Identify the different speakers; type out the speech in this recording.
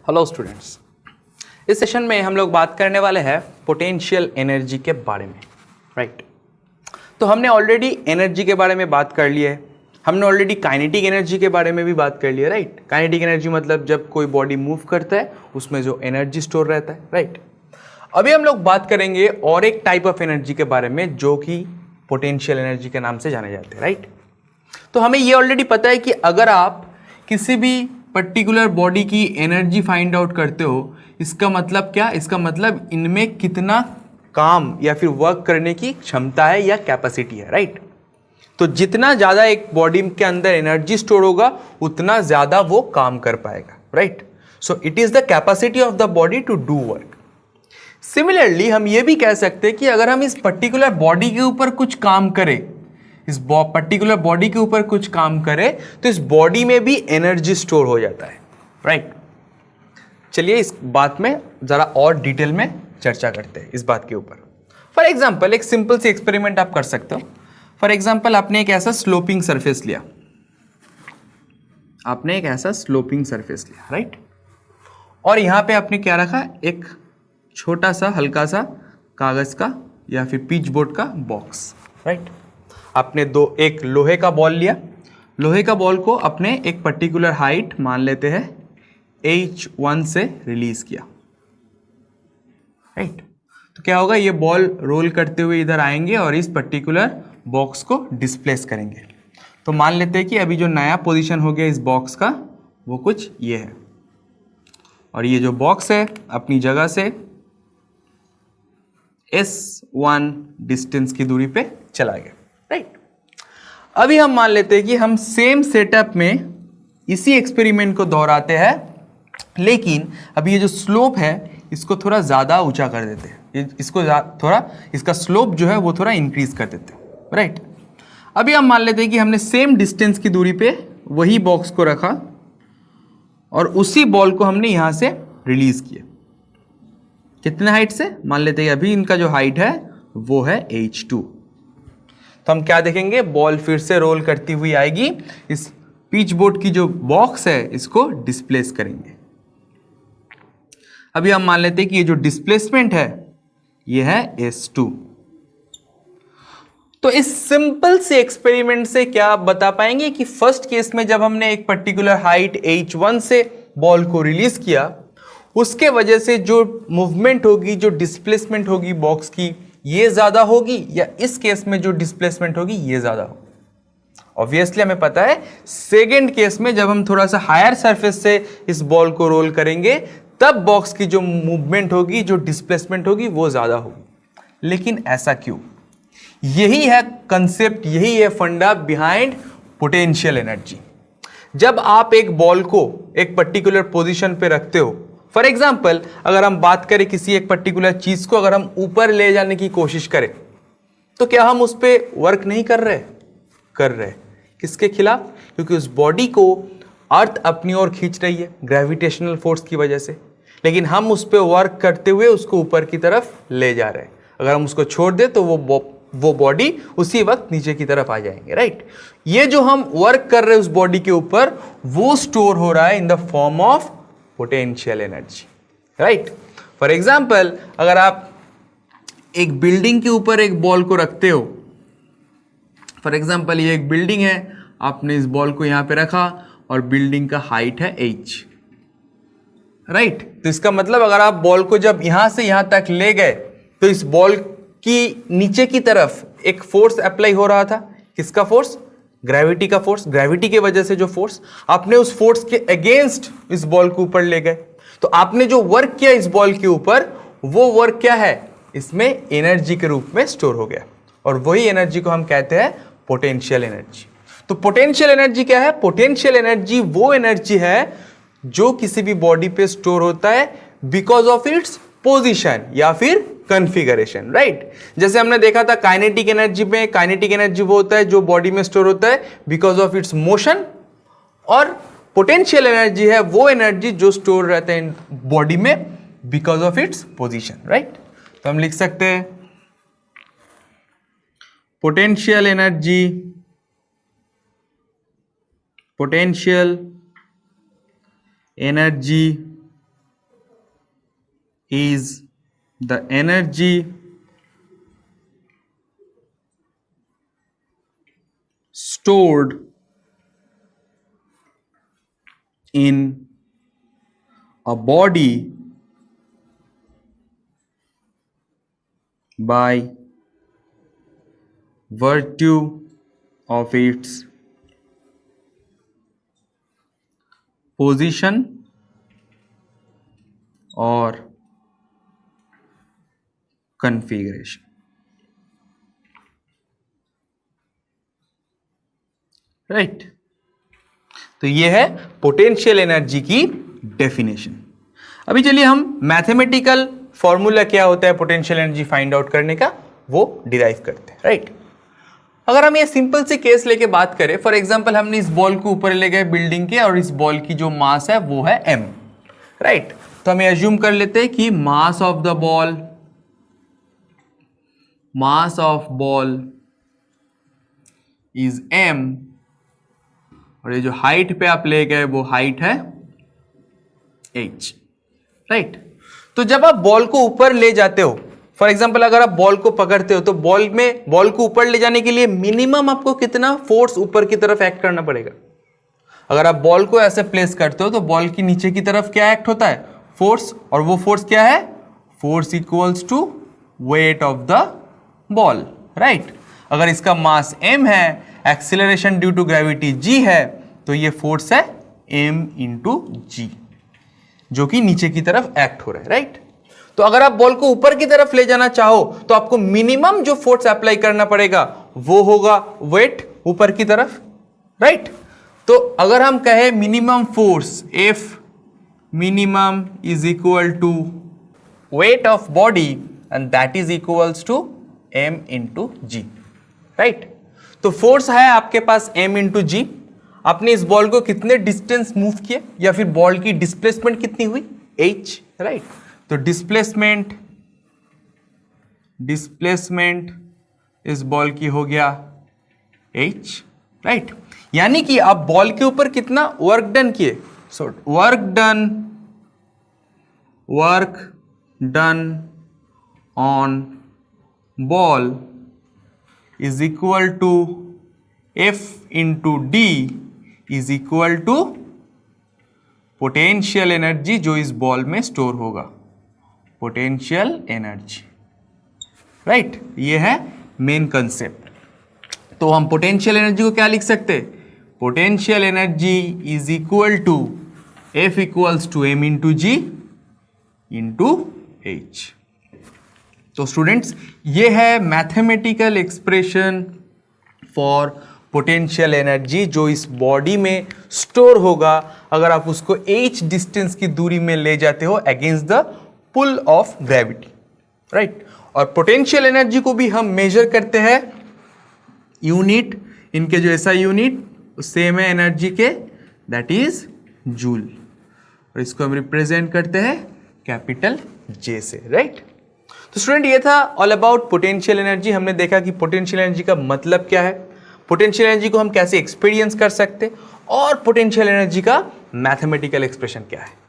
Speaker 1: Hello students, इस session में हम लोग बात करने वाले हैं पोटेंशियल एनर्जी के बारे में, राइट। तो हमने ऑलरेडी एनर्जी के बारे में बात कर लिया है, हमने ऑलरेडी काइनेटिक एनर्जी के बारे में भी बात कर लिया, राइट। काइनेटिक एनर्जी मतलब जब कोई बॉडी मूव करता है उसमें जो एनर्जी स्टोर रहता है, राइट। अभी हम लोग बात करेंगे और एक टाइप ऑफ एनर्जी के बारे में जो कि पोटेंशियल एनर्जी के नाम से जाने जाते हैं, राइट। तो हमें ये ऑलरेडी पता है कि अगर आप किसी भी पर्टिकुलर बॉडी की एनर्जी फाइंड आउट करते हो, इसका मतलब क्या, इसका मतलब इनमें कितना काम या फिर वर्क करने की क्षमता है या कैपेसिटी है, राइट। तो जितना ज़्यादा एक बॉडी के अंदर एनर्जी स्टोर होगा उतना ज़्यादा वो काम कर पाएगा, right. So it is the capacity of the body to do work. Similarly हम ये भी कह सकते हैं कि अगर हम इस पर्टिकुलर बॉडी के ऊपर कुछ काम करें, इस पर्टिकुलर बॉडी के ऊपर कुछ काम करें तो इस बॉडी में भी एनर्जी स्टोर हो जाता है, राइट। चलिए इस बात में जरा और डिटेल में चर्चा करते हैं इस बात के ऊपर। फॉर एग्जांपल एक सिंपल सी एक्सपेरिमेंट आप कर सकते हो। फॉर एग्जांपल आपने एक ऐसा स्लोपिंग सरफेस लिया, राइट। और यहां पे आपने क्या रखा, एक छोटा सा हल्का सा कागज का या फिर पिच बोर्ड का बॉक्स, राइट। आपने एक लोहे का बॉल लिया, लोहे का बॉल को अपने एक पर्टिकुलर हाइट मान लेते हैं h1 से रिलीज किया, राइट। तो क्या होगा, ये बॉल रोल करते हुए इधर आएंगे और इस पर्टिकुलर बॉक्स को डिस्प्लेस करेंगे। तो मान लेते हैं कि अभी जो नया पोजीशन हो गया इस बॉक्स का वो कुछ ये है, और ये जो बॉक्स है अपनी जगह से s1 डिस्टेंस की दूरी पे चला गया, राइट। अभी हम मान लेते हैं कि हम सेम सेटअप में इसी एक्सपेरिमेंट को दोहराते हैं, लेकिन अभी ये जो स्लोप है इसको थोड़ा ज़्यादा ऊंचा कर देते हैं, इसको थोड़ा इसका स्लोप जो है वो थोड़ा इंक्रीज कर देते हैं, राइट। अभी हम मान लेते हैं कि हमने सेम डिस्टेंस की दूरी पे वही बॉक्स को रखा और उसी बॉल को हमने यहाँ से रिलीज किया। कितने हाइट से, मान लेते हैं अभी इनका जो हाइट है वो है h2। तो हम क्या देखेंगे, बॉल फिर से रोल करती हुई आएगी, इस पिच बोर्ड की जो बॉक्स है इसको डिस्प्लेस करेंगे। अभी हम मान लेते हैं कि ये जो डिस्प्लेसमेंट है ये है s2। तो इस सिंपल से एक्सपेरिमेंट से क्या आप बता पाएंगे कि फर्स्ट केस में जब हमने एक पर्टिकुलर हाइट h1 से बॉल को रिलीज किया उसके वजह से जो मूवमेंट होगी, जो डिस्प्लेसमेंट होगी बॉक्स की, ये ज्यादा होगी, या इस केस में जो डिस्प्लेसमेंट होगी ये ज्यादा होगी। ऑब्वियसली हमें पता है सेकंड केस में जब हम थोड़ा सा हायर सरफेस से इस बॉल को रोल करेंगे तब बॉक्स की जो मूवमेंट होगी, जो डिस्प्लेसमेंट होगी वो ज्यादा होगी। लेकिन ऐसा क्यों? यही है कंसेप्ट, यही है फंडा बिहाइंड पोटेंशियल एनर्जी। जब आप एक बॉल को एक पर्टिकुलर पोजीशन पे रखते हो, फॉर एग्जाम्पल अगर हम बात करें किसी एक पर्टिकुलर चीज को अगर हम ऊपर ले जाने की कोशिश करें तो क्या हम उस पर वर्क नहीं कर रहे? किसके खिलाफ? क्योंकि उस बॉडी को अर्थ अपनी ओर खींच रही है ग्रेविटेशनल फोर्स की वजह से, लेकिन हम उस पर वर्क करते हुए उसको ऊपर की तरफ ले जा रहे हैं। अगर हम उसको छोड़ दें तो वो बॉडी उसी वक्त नीचे की तरफ आ जाएंगे, राइट। ये जो हम वर्क कर रहे हैं उस बॉडी के ऊपर वो स्टोर हो रहा है in the form of potential energy, right. For example अगर आप एक बिल्डिंग के ऊपर एक बॉल को रखते हो, फॉर एग्जाम्पल ये एक बिल्डिंग है, आपने इस बॉल को यहां पे रखा और बिल्डिंग का हाइट है h, राइट। तो इसका मतलब अगर आप बॉल को जब यहां से यहां तक ले गए तो इस बॉल की नीचे की तरफ एक फोर्स अप्लाई हो रहा था। किसका फोर्स? ग्रेविटी का फोर्स। ग्रेविटी की वजह से जो फोर्स, आपने उस फोर्स के अगेंस्ट इस बॉल को ऊपर ले गए, तो आपने जो वर्क किया इस बॉल के ऊपर वो वर्क क्या है, इसमें एनर्जी के रूप में स्टोर हो गया, और वही एनर्जी को हम कहते हैं पोटेंशियल एनर्जी। तो पोटेंशियल एनर्जी क्या है? पोटेंशियल एनर्जी वो एनर्जी है जो किसी भी बॉडी पे स्टोर होता है बिकॉज ऑफ इट्स पोजिशन या फिर कॉन्फ़िगरेशन, राइट। जैसे हमने देखा था काइनेटिक एनर्जी में, काइनेटिक एनर्जी वो होता है जो बॉडी में स्टोर होता है बिकॉज ऑफ इट्स मोशन, और पोटेंशियल एनर्जी है वो एनर्जी जो स्टोर रहता है बॉडी में because of its position, right. तो हम लिख सकते हैं potential energy is the energy stored in a body by virtue of its position or configuration. Right तो ये है पोटेंशियल एनर्जी की डेफिनेशन। अभी चलिए हम मैथमेटिकल फॉर्मूला क्या होता है पोटेंशियल एनर्जी फाइंड आउट करने का वो डिराइव करते हैं। राइट अगर हम ये सिंपल से केस लेके बात करें, फॉर एग्जांपल हमने इस बॉल को ऊपर ले गए बिल्डिंग के और इस बॉल की जो मास है वो है m। राइट तो हम एज्यूम कर लेते हैं कि mass of ball is m और ये जो हाइट पे आप ले गए वो हाइट है h। राइट तो जब आप बॉल को ऊपर ले जाते हो, फॉर एग्जाम्पल अगर आप बॉल को पकड़ते हो तो बॉल को ऊपर ले जाने के लिए मिनिमम आपको कितना फोर्स ऊपर की तरफ एक्ट करना पड़ेगा। अगर आप बॉल को ऐसे प्लेस करते हो तो बॉल की नीचे की तरफ क्या एक्ट होता है, फोर्स, और वो फोर्स क्या है, force equals to weight of the ball. Right अगर इसका मास m है, acceleration due to gravity g है, तो ये फोर्स है m इंटू जी जो कि नीचे की तरफ एक्ट हो रहा है। राइट तो अगर आप बॉल को ऊपर की तरफ ले जाना चाहो तो आपको मिनिमम जो फोर्स अप्लाई करना पड़ेगा वो होगा वेट ऊपर की तरफ। राइट तो अगर हम कहें minimum force F minimum is equal to weight of body and that is equals to m into g. Right तो फोर्स है आपके पास m इंटू जी। आपने इस बॉल को कितने डिस्टेंस मूव किए या फिर बॉल की डिस्प्लेसमेंट कितनी हुई h। राइट तो डिस्प्लेसमेंट इस बॉल की हो गया h। राइट यानी कि आप बॉल के ऊपर कितना वर्क डन किए, so work done on ball is equal to F into d is equal to potential energy जो इस बॉल में स्टोर होगा, पोटेंशियल एनर्जी। राइट ये है मेन कंसेप्ट। तो हम पोटेंशियल एनर्जी को क्या लिख सकते हैं, potential energy is equal to F equals to m into g into h। तो स्टूडेंट्स ये है mathematical expression for potential energy जो इस बॉडी में स्टोर होगा अगर आप उसको h डिस्टेंस की दूरी में ले जाते हो against the pull of gravity. Right और पोटेंशियल एनर्जी को भी हम मेजर करते हैं यूनिट, इनके जो ऐसा यूनिट सेम है एनर्जी के, दैट इज जूल, और इसको हम रिप्रेजेंट करते हैं कैपिटल J से। राइट तो स्टूडेंट ये था ऑल अबाउट पोटेंशियल एनर्जी। हमने देखा कि पोटेंशियल एनर्जी का मतलब क्या है, पोटेंशियल एनर्जी को हम कैसे एक्सपीरियंस कर सकते और पोटेंशियल एनर्जी का मैथमेटिकल एक्सप्रेशन क्या है।